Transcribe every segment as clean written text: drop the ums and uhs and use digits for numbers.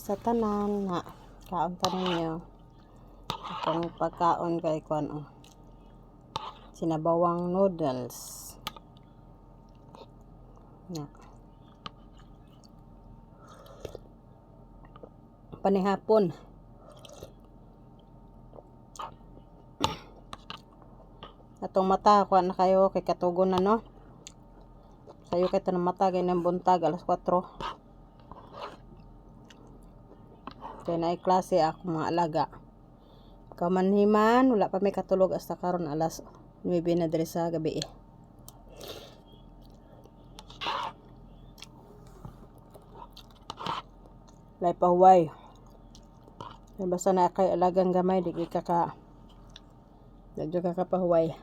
sa tanan na kaon tanan niyo. Itong pagkaon kay kuan sinabawang noodles. Na. Panihapon. Atong mata kuan na kayo kay katugon na no. Sayo kay tanang mata kay nang buntag alas 4. Kaya naay klase ako mga alaga. Kamanhiman, wala pa may katulog hasta karon alas 9 na diri sa gabi. Lay pahuway. Basta na kay alagang gamay, di ka pahuway.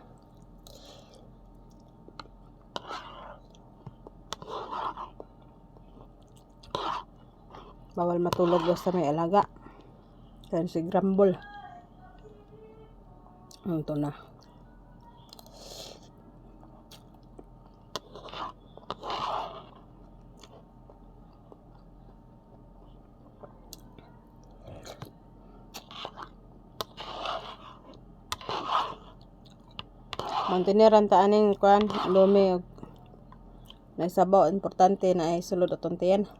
Bawal matulog basta may alaga. Kaya si Grumble. Ito na. Mantiniran ta aning kuan lumi na sabaw importante na ay sulod atong tiyan.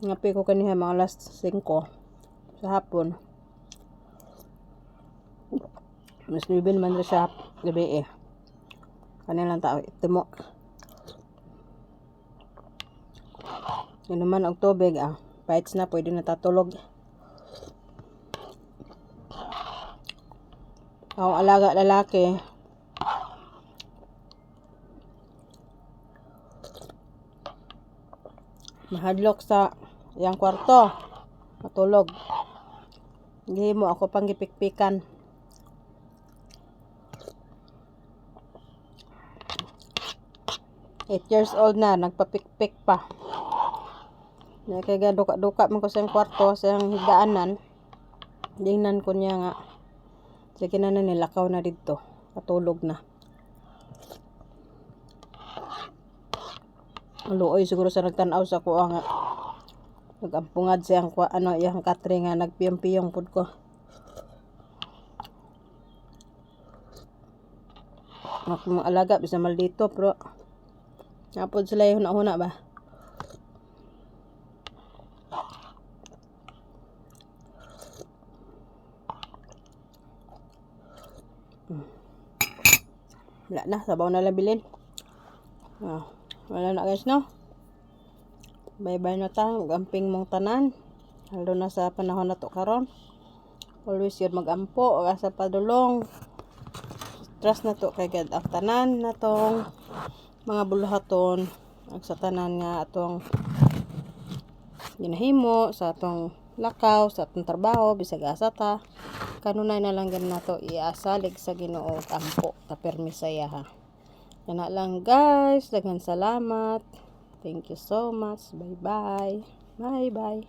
Ngapi ko kaniha mga alas 5 sa hapon. Mas bibin man rin sa gabi kanilang tao itimo. Yun naman ang tubig bites na pwede na tatulog. Ang alaga lalaki mahadlok sa iyang kwarto matulog. Hindi mo ako pang gipikpikan. Eight years old na, nagpapikpik pa. Kaya duka-duka man ko sa kwarto, sa higdaanan. Dingnan ko niya nga. Sige na nilakaw na dito. Patulog na. Luoy siguro sa nagtanaw sa ko nga. Nagampungad siyang yung katri nga nagpiyong-piyong pud ko. Ako mga alaga bisa maldito pero napod sila yung huna-huna ba. Wala na, sabaw na lang bilin. Wala na guys no. Bye-bye na ta, gamping mong tanan. Lalo na sa panahon na to karon. Always yun magampo, sa padulong. Trust na to kay God ang tanan na tong mga buluhaton. Ang sa tanan nga atong ginahimo, sa atong lakaw, sa atong trabaho, bisag asa ta. Kanunay na lang gan nato iasalig sa Ginoo og ampo ta permisaya ha. Yan na lang guys, daghan salamat. Thank you so much. Bye bye. Bye bye.